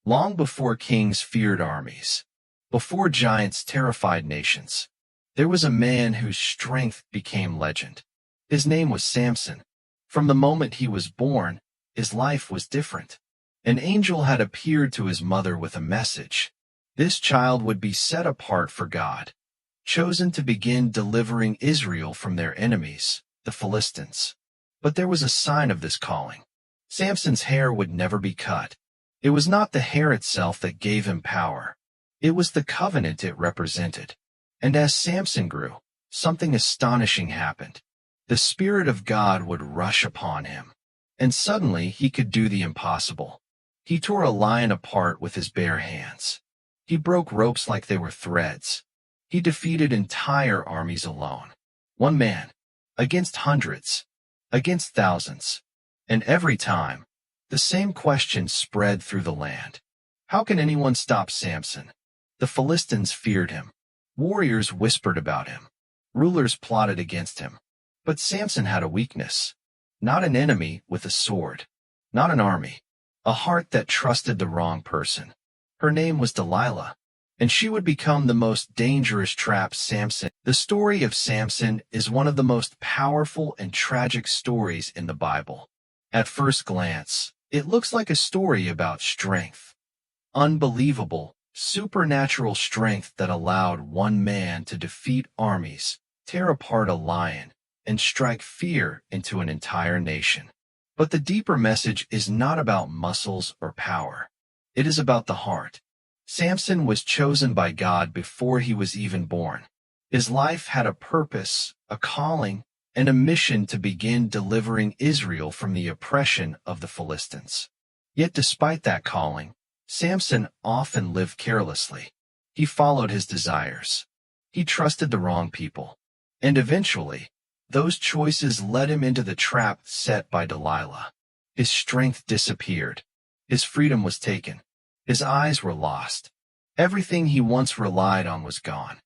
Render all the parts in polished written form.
Long before kings feared armies, before giants terrified nations, there was a man whose strength became legend. His name was Samson. From the moment he was born, his life was different. An angel had appeared to his mother with a message. This child would be set apart for God, chosen to begin delivering Israel from their enemies, the Philistines. But there was a sign of this calling. Samson's hair would never be cut. It was not the hair itself that gave him power. It was the covenant it represented. And as Samson grew, something astonishing happened. The Spirit of God would rush upon him, and suddenly he could do the impossible. He tore a lion apart with his bare hands. He broke ropes like they were threads. He defeated entire armies alone. One man, against hundreds, against thousands. And every time, the same question spread through the land. How can anyone stop Samson? The Philistines feared him. Warriors whispered about him. Rulers plotted against him. But Samson had a weakness. Not an enemy with a sword. Not an army. A heart that trusted the wrong person. Her name was Delilah, and she would become the most dangerous trap Samson. The story of Samson is one of the most powerful and tragic stories in the Bible. At first glance, it looks like a story about strength. Unbelievable, supernatural strength that allowed one man to defeat armies, tear apart a lion, and strike fear into an entire nation. But the deeper message is not about muscles or power. It is about the heart. Samson was chosen by God before he was even born. His life had a purpose, a calling, and a mission to begin delivering Israel from the oppression of the Philistines. Yet despite that calling, Samson often lived carelessly. He followed his desires. He trusted the wrong people. And eventually, those choices led him into the trap set by Delilah. His strength disappeared. His freedom was taken. His eyes were lost. Everything he once relied on was gone.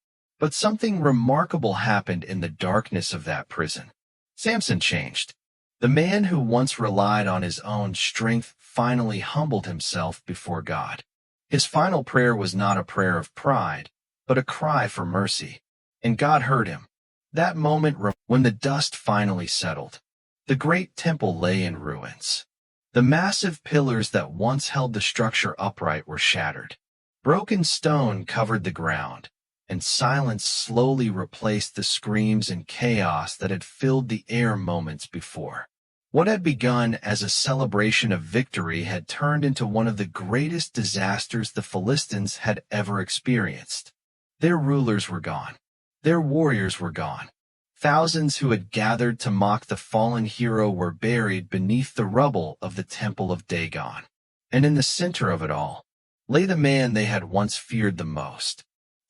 But something remarkable happened in the darkness of that prison. Samson changed. The man who once relied on his own strength finally humbled himself before God. His final prayer was not a prayer of pride, but a cry for mercy. And God heard him. That moment when the dust finally settled, the great temple lay in ruins. The massive pillars that once held the structure upright were shattered. Broken stone covered the ground, and silence slowly replaced the screams and chaos that had filled the air moments before. What had begun as a celebration of victory had turned into one of the greatest disasters the Philistines had ever experienced. Their rulers were gone. Their warriors were gone. Thousands who had gathered to mock the fallen hero were buried beneath the rubble of the temple of Dagon. And in the center of it all lay the man they had once feared the most,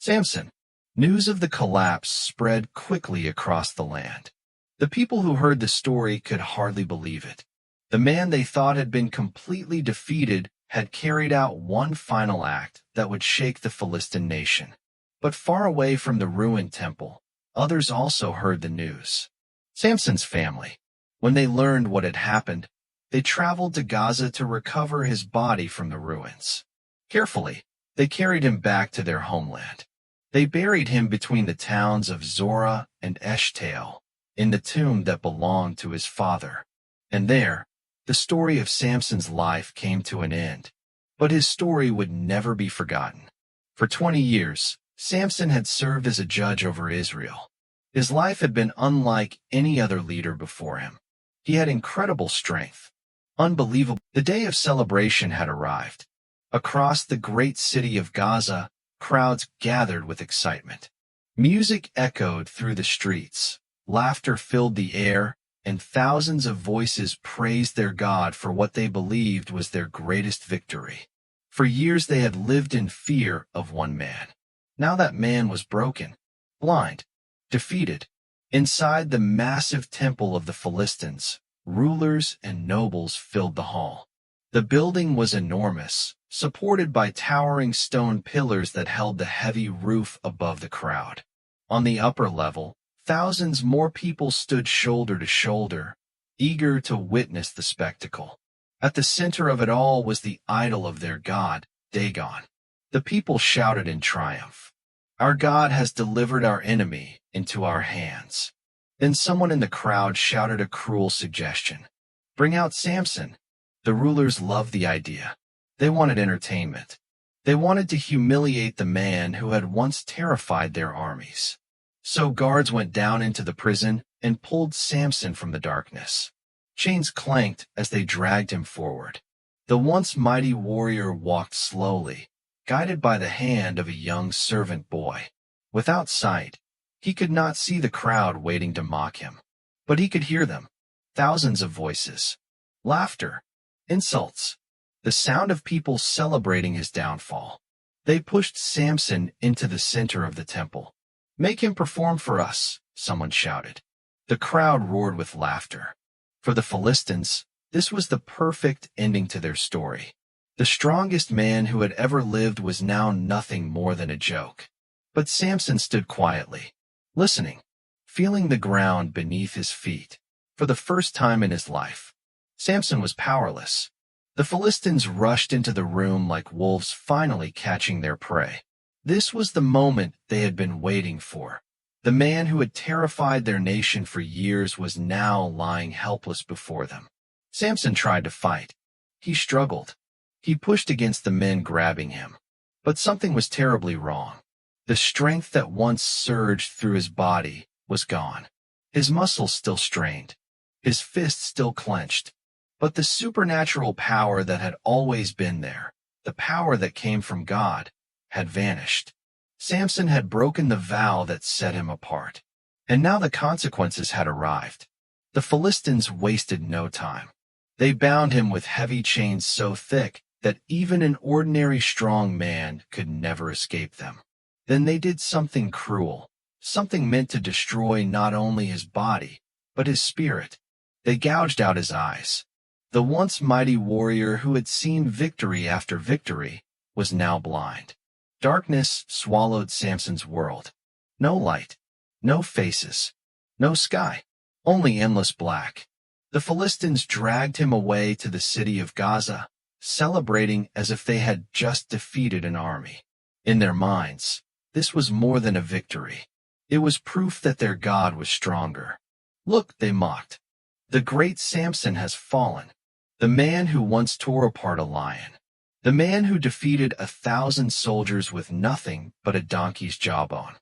Samson. News of the collapse spread quickly across the land. The people who heard the story could hardly believe it. The man they thought had been completely defeated had carried out one final act that would shake the Philistine nation. But far away from the ruined temple, others also heard the news. Samson's family. When they learned what had happened, they traveled to Gaza to recover his body from the ruins. Carefully, they carried him back to their homeland. They buried him between the towns of Zorah and Eshtaol, in the tomb that belonged to his father. And there, the story of Samson's life came to an end. But his story would never be forgotten. For 20 years, Samson had served as a judge over Israel. His life had been unlike any other leader before him. He had incredible strength. Unbelievable. The day of celebration had arrived. Across the great city of Gaza, crowds gathered with excitement. Music echoed through the streets. Laughter filled the air, and thousands of voices praised their God for what they believed was their greatest victory. For years they had lived in fear of one man. Now that man was broken, blind, defeated. Inside the massive temple of the Philistines, rulers and nobles filled the hall. The building was enormous, supported by towering stone pillars that held the heavy roof above the crowd. On the upper level, thousands more people stood shoulder to shoulder, eager to witness the spectacle. At the center of it all was the idol of their god, Dagon. The people shouted in triumph. Our God has delivered our enemy into our hands. Then someone in the crowd shouted a cruel suggestion. Bring out Samson. The rulers loved the idea. They wanted entertainment. They wanted to humiliate the man who had once terrified their armies. So guards went down into the prison and pulled Samson from the darkness. Chains clanked as they dragged him forward. The once mighty warrior walked slowly, guided by the hand of a young servant boy. Without sight, he could not see the crowd waiting to mock him. But he could hear them. Thousands of voices. Laughter. Insults. The sound of people celebrating his downfall. They pushed Samson into the center of the temple. Make him perform for us, someone shouted. The crowd roared with laughter. For the Philistines, this was the perfect ending to their story. The strongest man who had ever lived was now nothing more than a joke. But Samson stood quietly, listening, feeling the ground beneath his feet. For the first time in his life, Samson was powerless. The Philistines rushed into the room like wolves finally catching their prey. This was the moment they had been waiting for. The man who had terrified their nation for years was now lying helpless before them. Samson tried to fight. He struggled. He pushed against the men grabbing him. But something was terribly wrong. The strength that once surged through his body was gone. His muscles still strained. His fists still clenched. But the supernatural power that had always been there, the power that came from God, had vanished. Samson had broken the vow that set him apart. And now the consequences had arrived. The Philistines wasted no time. They bound him with heavy chains so thick that even an ordinary strong man could never escape them. Then they did something cruel, something meant to destroy not only his body, but his spirit. They gouged out his eyes. The once mighty warrior who had seen victory after victory was now blind. Darkness swallowed Samson's world. No light, no faces, no sky, only endless black. The Philistines dragged him away to the city of Gaza, celebrating as if they had just defeated an army. In their minds, this was more than a victory. It was proof that their God was stronger. Look, they mocked. The great Samson has fallen. The man who once tore apart a lion. The man who defeated 1,000 soldiers with nothing but a donkey's jawbone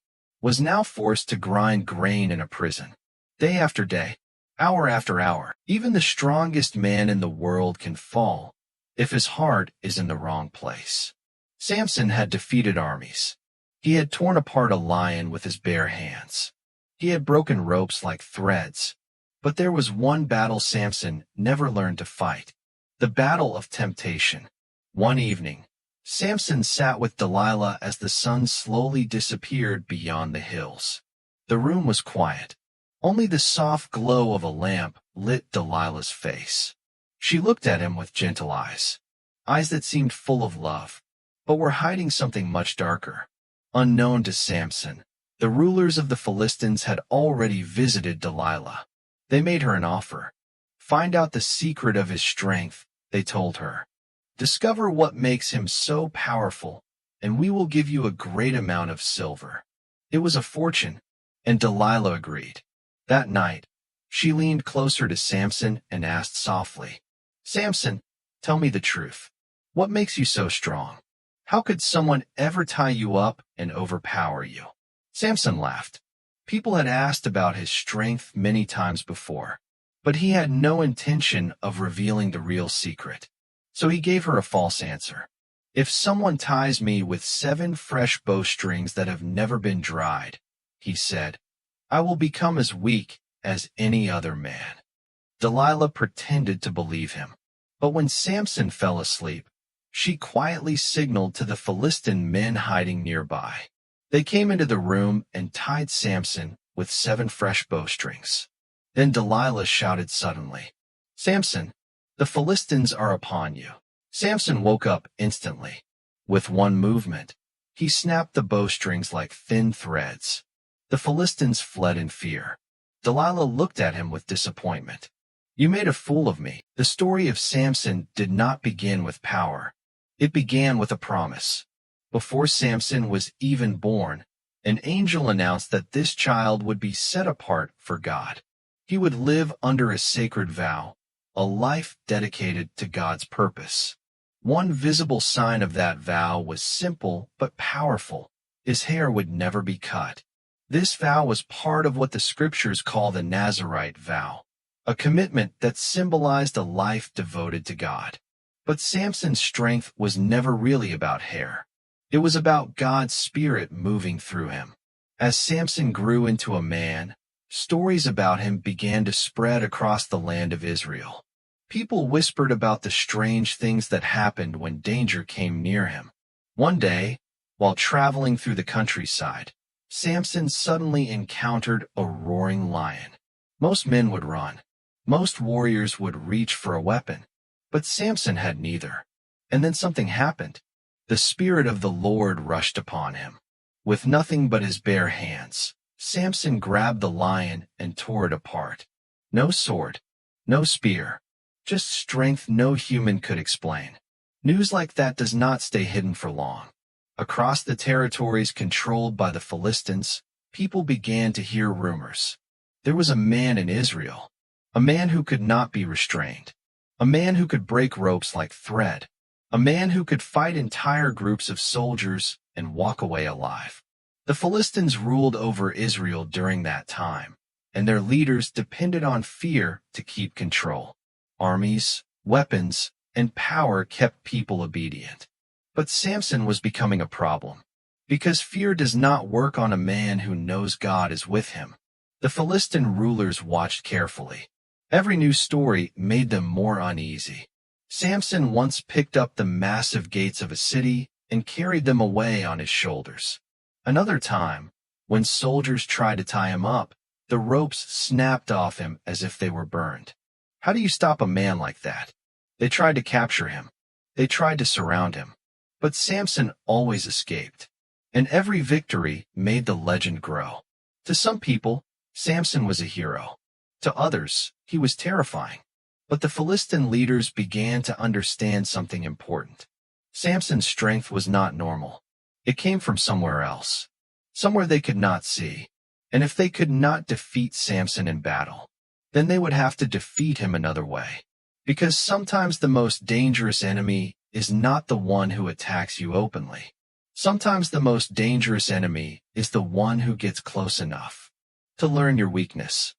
was now forced to grind grain in a prison. Day after day, hour after hour, even the strongest man in the world can fall if his heart is in the wrong place. Samson had defeated armies. He had torn apart a lion with his bare hands. He had broken ropes like threads. But there was one battle Samson never learned to fight, the battle of temptation. One evening, Samson sat with Delilah as the sun slowly disappeared beyond the hills. The room was quiet. Only the soft glow of a lamp lit Delilah's face. She looked at him with gentle eyes that seemed full of love, but were hiding something much darker. Unknown to Samson, the rulers of the Philistines had already visited Delilah. They made her an offer. Find out the secret of his strength, they told her. Discover what makes him so powerful, and we will give you a great amount of silver. It was a fortune, and Delilah agreed. That night, she leaned closer to Samson and asked softly, Samson, tell me the truth. What makes you so strong? How could someone ever tie you up and overpower you? Samson laughed. People had asked about his strength many times before, but he had no intention of revealing the real secret. So he gave her a false answer. If someone ties me with 7 fresh bowstrings that have never been dried, he said, I will become as weak as any other man. Delilah pretended to believe him, but when Samson fell asleep, she quietly signaled to the Philistine men hiding nearby. They came into the room and tied Samson with 7 fresh bowstrings. Then Delilah shouted suddenly, Samson, the Philistines are upon you. Samson woke up instantly. With one movement, he snapped the bowstrings like thin threads. The Philistines fled in fear. Delilah looked at him with disappointment. You made a fool of me. The story of Samson did not begin with power. It began with a promise. Before Samson was even born, an angel announced that this child would be set apart for God. He would live under a sacred vow, a life dedicated to God's purpose. One visible sign of that vow was simple but powerful. His hair would never be cut. This vow was part of what the scriptures call the Nazirite vow, a commitment that symbolized a life devoted to God. But Samson's strength was never really about hair. It was about God's Spirit moving through him. As Samson grew into a man, stories about him began to spread across the land of Israel. People whispered about the strange things that happened when danger came near him. One day, while traveling through the countryside, Samson suddenly encountered a roaring lion. Most men would run. Most warriors would reach for a weapon. But Samson had neither. And then something happened. The Spirit of the Lord rushed upon him. With nothing but his bare hands, Samson grabbed the lion and tore it apart. No sword, no spear, just strength no human could explain. News like that does not stay hidden for long. Across the territories controlled by the Philistines, people began to hear rumors. There was a man in Israel, a man who could not be restrained, a man who could break ropes like thread, a man who could fight entire groups of soldiers and walk away alive. The Philistines ruled over Israel during that time, and their leaders depended on fear to keep control. Armies, weapons, and power kept people obedient. But Samson was becoming a problem, because fear does not work on a man who knows God is with him. The Philistine rulers watched carefully. Every new story made them more uneasy. Samson once picked up the massive gates of a city and carried them away on his shoulders. Another time, when soldiers tried to tie him up, the ropes snapped off him as if they were burned. How do you stop a man like that? They tried to capture him. They tried to surround him. But Samson always escaped, and every victory made the legend grow. To some people, Samson was a hero. To others, he was terrifying. But the Philistine leaders began to understand something important. Samson's strength was not normal. It came from somewhere else, somewhere they could not see. And if they could not defeat Samson in battle, then they would have to defeat him another way. Because sometimes the most dangerous enemy is not the one who attacks you openly. Sometimes the most dangerous enemy is the one who gets close enough to learn your weakness.